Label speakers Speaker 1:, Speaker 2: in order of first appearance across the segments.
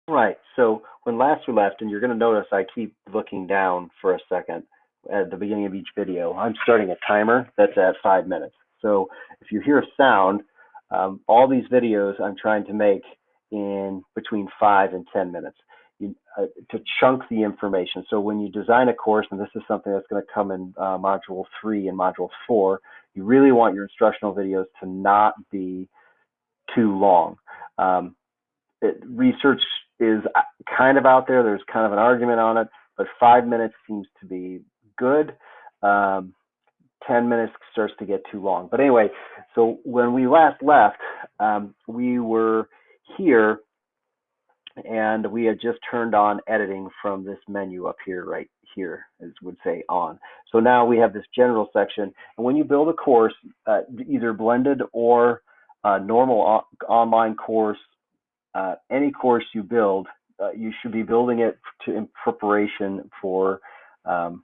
Speaker 1: Right. So when last we left, and you're going to notice I keep looking down for a second at the beginning of each video, I'm starting a timer that's at 5 minutes. So if you hear a sound, all these videos I'm trying to make in between 5 and 10 minutes to chunk the information. So when you design a course, and this is something that's going to come in Module 3 and Module 4, you really want your instructional videos to not be too long. Um, Research is kind of out there. There's kind of an argument on it, but 5 minutes seems to be good. 10 minutes starts to get too long. But anyway, so when we last left, we were here and we had just turned on editing from this menu up here, right here, as would say on. So now we have this general section. And when you build a course, either blended or normal online course, any course you build, you should be building it in preparation for um,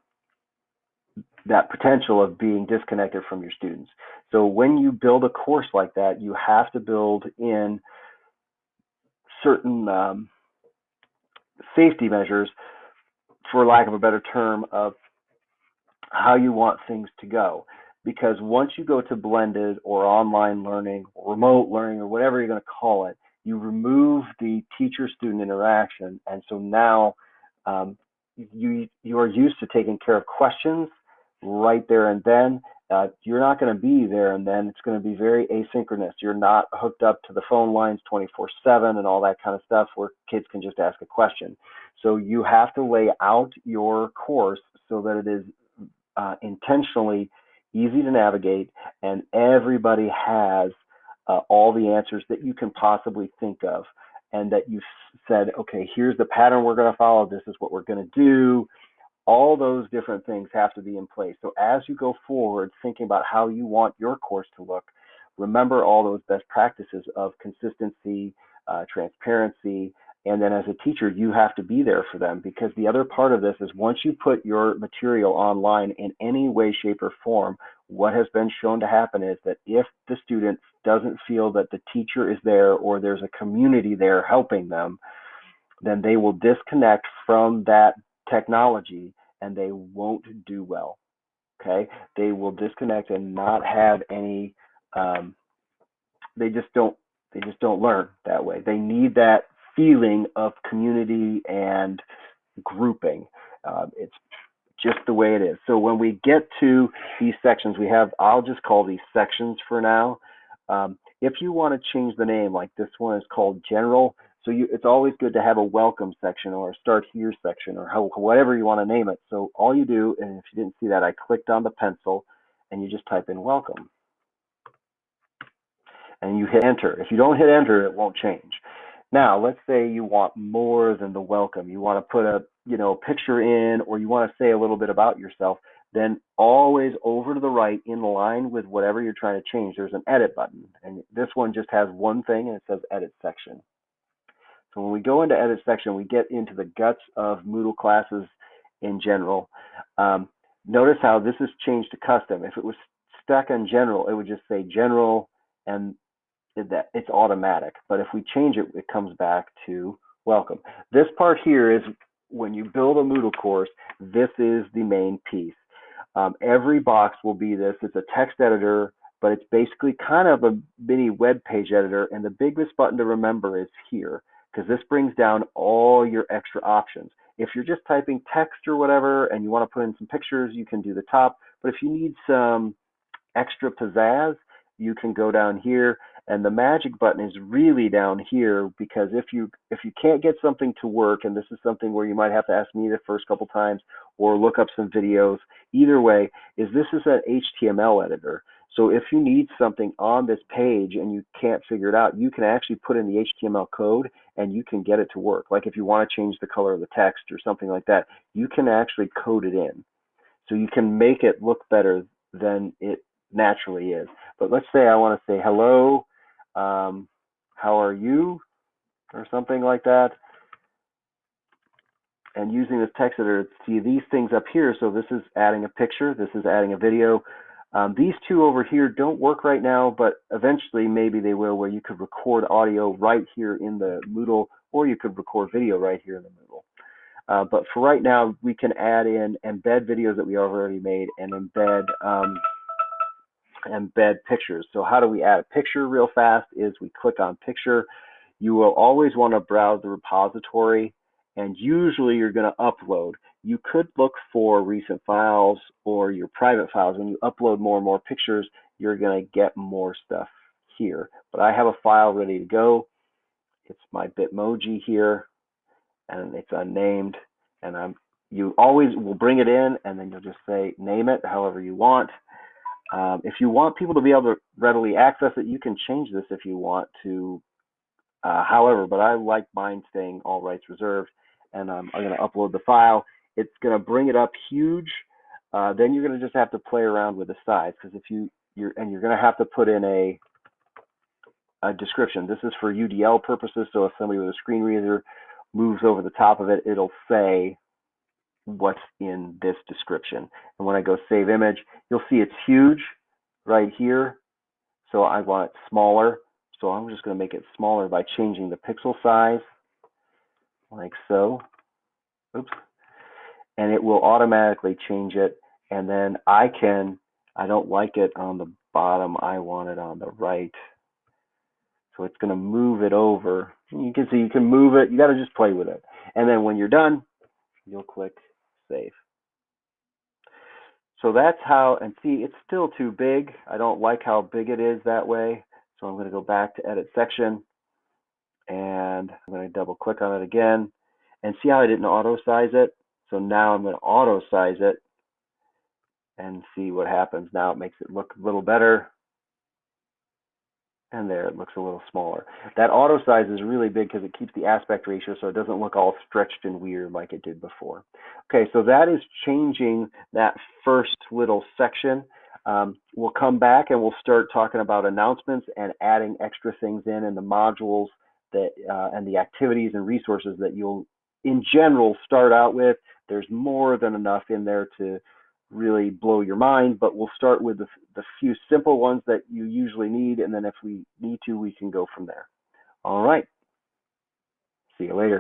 Speaker 1: that potential of being disconnected from your students. So when you build a course like that, you have to build in certain safety measures, for lack of a better term, of how you want things to go. Because once you go to blended or online learning or remote learning or whatever you're going to call it, you remove the teacher-student interaction. And so now you are used to taking care of questions right there and then. You're not going to be there and then. It's going to be very asynchronous. You're not hooked up to the phone lines 24/7 and all that kind of stuff where kids can just ask a question. So you have to lay out your course so that it is intentionally easy to navigate, and everybody has all the answers that you can possibly think of, and that you've said, okay, here's the pattern we're going to follow, this is what we're going to do. All those different things have to be in place. So as you go forward thinking about how you want your course to look, remember all those best practices of consistency, transparency, and then as a teacher, you have to be there for them, because the other part of this is once you put your material online in any way, shape, or form, what has been shown to happen is that if the student doesn't feel that the teacher is there or there's a community there helping them, then they will disconnect from that technology and they won't do well. Okay, they will disconnect and not have any. Um, they just don't. They just don't learn that way. They need that feeling of community and grouping. It's just the way it is. So when we get to these sections, we have, I'll just call these sections for now. If you want to change the name, like this one is called General, so it's always good to have a welcome section or a start here section or whatever you want to name it. So all you do, and if you didn't see that, I clicked on the pencil and you just type in welcome and you hit enter. If you don't hit enter, it won't change. Now, let's say you want more than the welcome. You want to put a picture in, or you want to say a little bit about yourself. Then always over to the right, in line with whatever you're trying to change, there's an edit button, and this one just has one thing, and it says edit section. So when we go into edit section, we get into the guts of Moodle classes in general. Notice how this is changed to custom. If it was stuck in general, it would just say general, and that it's automatic. But if we change it, it comes back to welcome. This part here is when you build a Moodle course, this is the main piece. Every box will be this. It's a text editor, but it's basically kind of a mini web page editor. And the biggest button to remember is here, because this brings down all your extra options. If you're just typing text or whatever and you want to put in some pictures, you can do the top. But if you need some extra pizzazz, you can go down here, and the magic button is really down here, because if you can't get something to work, and this is something where you might have to ask me the first couple times or look up some videos, either way, is this is an HTML editor. So if you need something on this page and you can't figure it out, you can actually put in the HTML code and you can get it to work. Like if you want to change the color of the text or something like that, you can actually code it in. So you can make it look better than it naturally is. But let's say I want to say hello, how are you, or something like that. And using this text editor, see these things up here. So this is adding a picture, this is adding a video. These two over here don't work right now, but eventually maybe they will, where you could record audio right here in the Moodle, or you could record video right here in the Moodle. But for right now, we can add in embed videos that we already made and embed pictures. So how do we add a picture real fast is we click on picture. You will always want to browse the repository, and usually you're going to upload. You could look for recent files or your private files. When you upload more and more pictures, you're going to get more stuff here. But I have a file ready to go. It's my Bitmoji here, and it's unnamed. And you always will bring it in, and then you'll just say name it however you want. If you want people to be able to readily access it, you can change this if you want to. However, but I like mine staying all rights reserved, and I'm going to upload the file. It's going to bring it up huge. Then you're going to just have to play around with the size, because if you're going to have to put in a description. This is for UDL purposes, so if somebody with a screen reader moves over the top of it, it'll say what's in this description. And when I go save image, you'll see it's huge right here. So I want it smaller. So I'm just going to make it smaller by changing the pixel size, like so. Oops. And it will automatically change it. And then I don't like it on the bottom. I want it on the right. So it's going to move it over. You can see you can move it. You got to just play with it. And then when you're done, you'll click save. So that's how, and see, it's still too big. I don't like how big it is that way. So I'm going to go back to edit section, and I'm going to double click on it again, and see how I didn't auto size it. So now I'm going to auto size it and see what happens. Now it makes it look a little better. And there, it looks a little smaller. That auto size is really big because it keeps the aspect ratio so it doesn't look all stretched and weird like it did before. Okay, so that is changing that first little section. We'll come back and we'll start talking about announcements and adding extra things in the modules that and the activities and resources that you'll, in general, start out with. There's more than enough in there to really blow your mind, but we'll start with the few simple ones that you usually need, and then if we need to, we can go from there. All right. See you later.